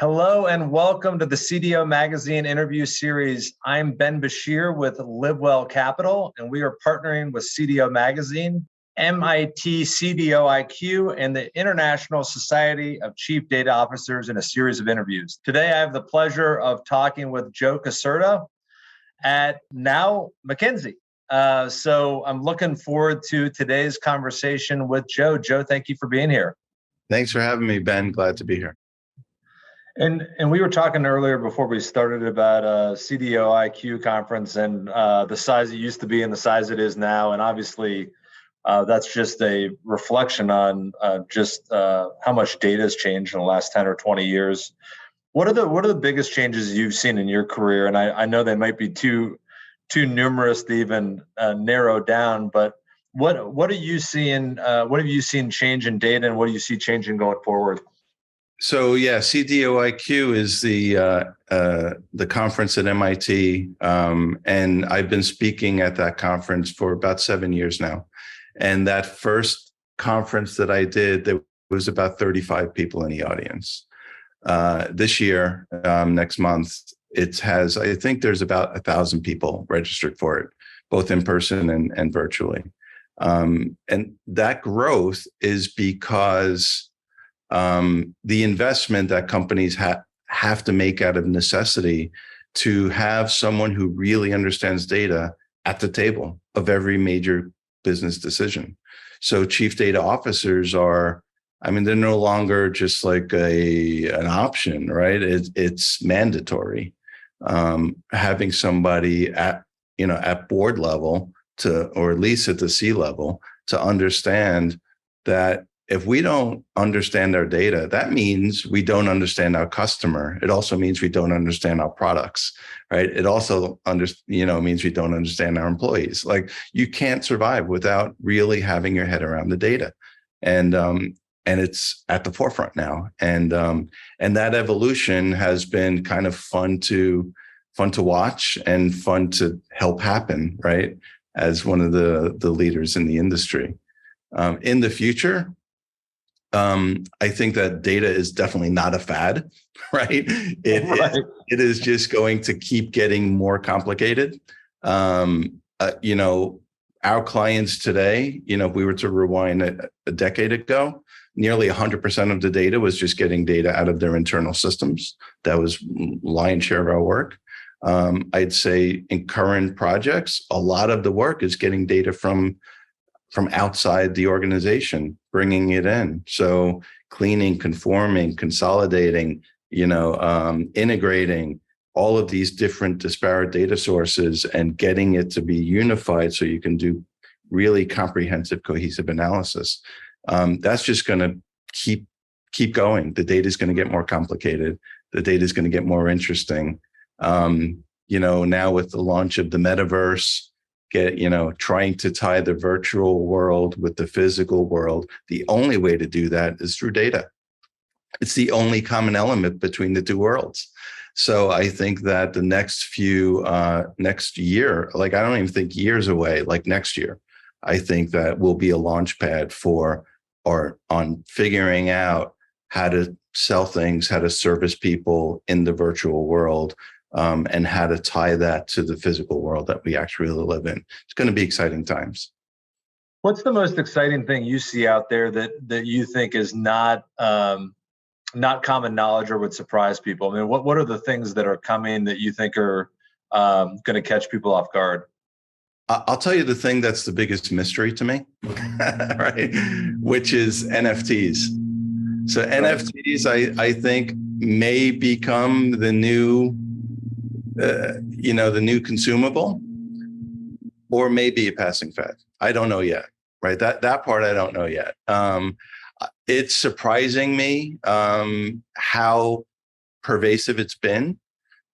Hello and welcome to the CDO Magazine interview series. I'm Ben Beshear with LiveWell Capital, and we are partnering with CDO Magazine, MIT CDO IQ, and the International Society of Chief Data Officers in a series of interviews. Today, I have the pleasure of talking with Joe Caserta at now McKinsey. So I'm looking forward to today's conversation with Joe. Joe, thank you for being here. Thanks for having me, Ben. Glad to be here. And we were talking earlier before we started about CDO IQ conference and the size it used to be and the size it is now. And obviously, that's just a reflection on just how much data has changed in the last 10 or 20 years. What are the biggest changes you've seen in your career? And I know they might be too numerous to even narrow down, but what are you seeing? What have you seen change in data, and what do you see changing going forward? So yeah, CDO IQ is the conference at MIT, and I've been speaking at that conference for about 7 years now. And that first conference that I did, there was about 35 people in the audience. This year, next month, I think there's about 1,000 people registered for it, both in person and virtually. And that growth is because the investment that companies have to make out of necessity to have someone who really understands data at the table of every major business decision. So chief data officers they're no longer just like an option, right? It's mandatory. Having somebody at board level or at least at the C level to understand that if we don't understand our data, that means we don't understand our customer. It also means we don't understand our products, right? It also means we don't understand our employees. Like, you can't survive without really having your head around the data, and it's at the forefront now. And that evolution has been kind of fun to watch and fun to help happen, right? As one of the leaders in the industry. In the future, I think that data is definitely not a fad, right? It is just going to keep getting more complicated. Our clients today, if we were to rewind a decade ago, nearly 100% of the data was just getting data out of their internal systems. That was lion's share of our work. I'd say in current projects, a lot of the work is getting data from outside the organization, bringing it in. So cleaning, conforming, consolidating, integrating all of these different disparate data sources and getting it to be unified so you can do really comprehensive, cohesive analysis. That's just going to keep going. The data is going to get more complicated. The data is going to get more interesting. Now with the launch of the metaverse, trying to tie the virtual world with the physical world, the only way to do that is through data. It's the only common element between the two worlds. So I think that the next year, like, I don't even think years away, like next year, I think that will be a launch pad on figuring out how to sell things, how to service people in the virtual world, and how to tie that to the physical world that we actually live in. It's going to be exciting times. What's the most exciting thing you see out there that you think is not common knowledge or would surprise people? I mean, what are the things that are coming that you think are going to catch people off guard? I'll tell you the thing that's the biggest mystery to me, right? Which is NFTs. So NFTs, I think, may become the new the new consumable, or maybe a passing fad. I don't know yet, right? That part I don't know yet. It's surprising me how pervasive it's been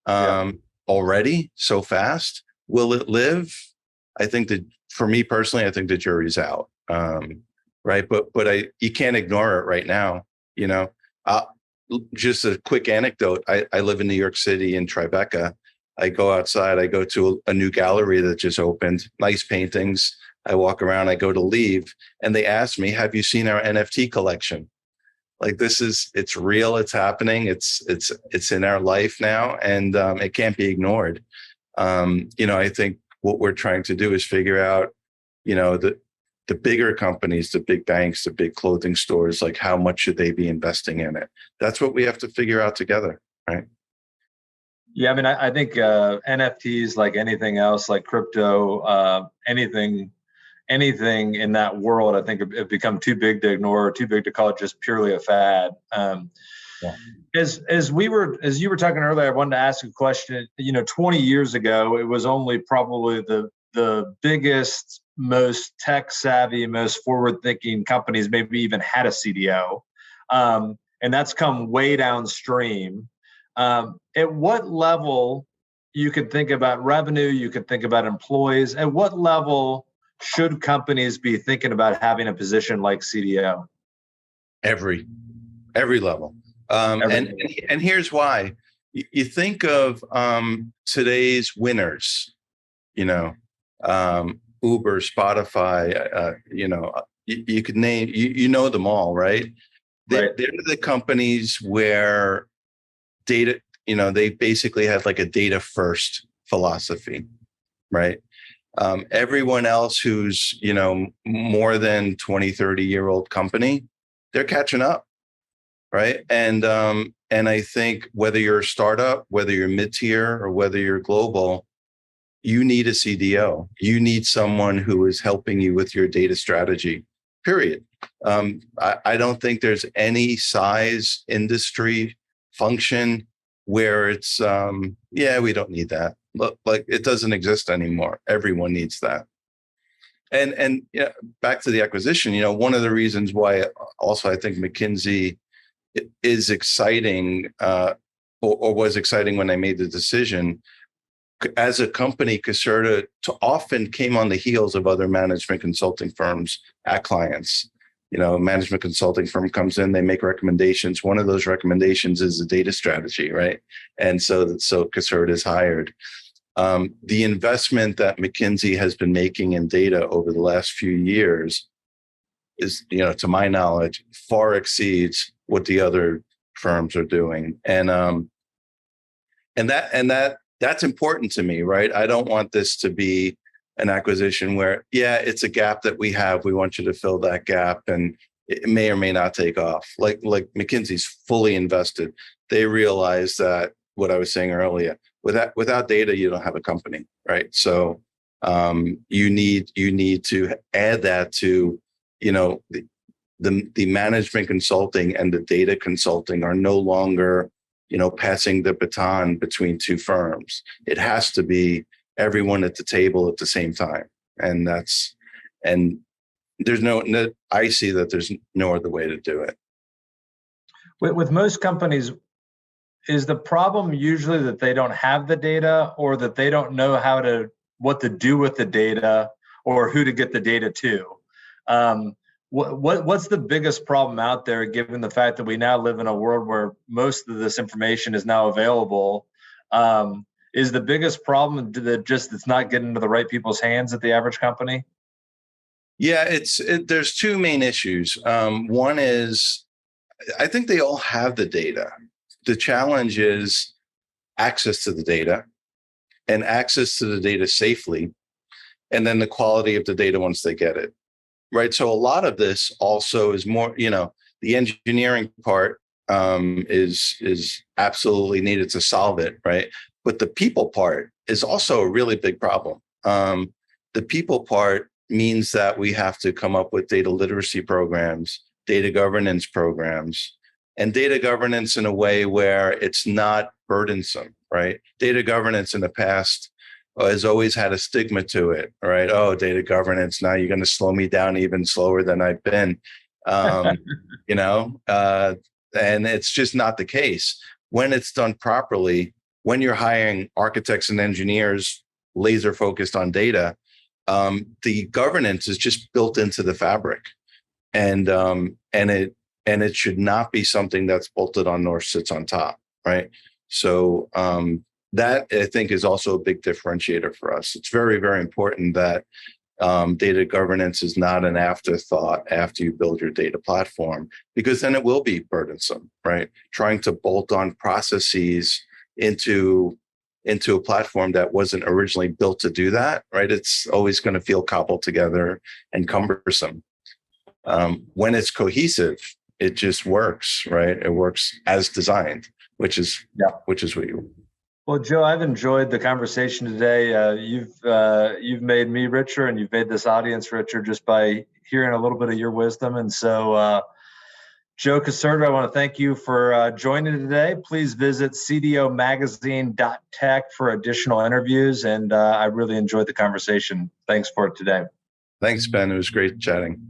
already so fast. Will it live? I think that, for me personally, I think the jury's out, right? But you can't ignore it right now. Just a quick anecdote. I live in New York City in Tribeca. I go outside, I go to a new gallery that just opened, nice paintings. I walk around, I go to leave, and they ask me, have you seen our NFT collection? Like it's real, it's happening, it's in our life now, and it can't be ignored. I think what we're trying to do is figure out, the bigger companies, the big banks, the big clothing stores, like how much should they be investing in it? That's what we have to figure out together, right? Yeah, I mean, I think NFTs, like anything else, like crypto, anything in that world, I think have become too big to ignore, too big to call it just purely a fad. Yeah. As you were talking earlier, I wanted to ask a question. 20 years ago, it was only probably the biggest, most tech savvy, most forward thinking companies maybe even had a CDO, and that's come way downstream. At what level you could think about revenue, you could think about employees. At what level should companies be thinking about having a position like CDO? Every level. And here's why. You think of today's winners, Uber, Spotify, you could name, them all, right? They're the companies where data, they basically had like a data first philosophy, right? Everyone else who's, more than 20, 30-year-old company, they're catching up, right? And I think whether you're a startup, whether you're mid-tier or whether you're global, you need a CDO. You need someone who is helping you with your data strategy, period. I don't think there's any size, industry, function where it's, we don't need that. Look, like it doesn't exist anymore. Everyone needs that. And back to the acquisition, one of the reasons why also I think McKinsey is exciting, or was exciting when I made the decision. As a company, Caserta often came on the heels of other management consulting firms at clients. A management consulting firm comes in, they make recommendations. One of those recommendations is a data strategy, right? And so Caserta is hired. The investment that McKinsey has been making in data over the last few years is, to my knowledge, far exceeds what the other firms are doing. And that's important to me, right? I don't want this to be an acquisition where, it's a gap that we have. We want you to fill that gap, and it may or may not take off. Like McKinsey's fully invested. They realize that what I was saying earlier, without data, you don't have a company, right? So you need to add that to, the management consulting and the data consulting are no longer, passing the baton between two firms. It has to be everyone at the table at the same time. And there's I see that there's no other way to do it. With most companies, is the problem usually that they don't have the data, or that they don't know what to do with the data, or who to get the data to? What's the biggest problem out there, given the fact that we now live in a world where most of this information is now available? Is the biggest problem that it's not getting into the right people's hands at the average company? Yeah, there's two main issues. One is, I think they all have the data. The challenge is access to the data, and access to the data safely, and then the quality of the data once they get it. Right. So a lot of this also is more, the engineering part is absolutely needed to solve it. Right. But the people part is also a really big problem. The people part means that we have to come up with data literacy programs, data governance programs, and data governance in a way where it's not burdensome. Right. Data governance in the past has always had a stigma to it, right? Oh, data governance, now you're going to slow me down even slower than I've been, and it's just not the case. When it's done properly, when you're hiring architects and engineers laser focused on data, the governance is just built into the fabric, and it should not be something that's bolted on nor sits on top, right? So that I think is also a big differentiator for us. It's very, very important that Data governance is not an afterthought after you build your data platform, because then it will be burdensome, right? Trying to bolt on processes into a platform that wasn't originally built to do that, right? It's always going to feel cobbled together and cumbersome. When it's cohesive, it just works, right? It works as designed, which is what you. Well, Joe, I've enjoyed the conversation today. You've made me richer, and you've made this audience richer just by hearing a little bit of your wisdom. And so, Joe Caserta, I want to thank you for joining today. Please visit cdomagazine.tech for additional interviews. And I really enjoyed the conversation. Thanks for it today. Thanks, Ben. It was great chatting.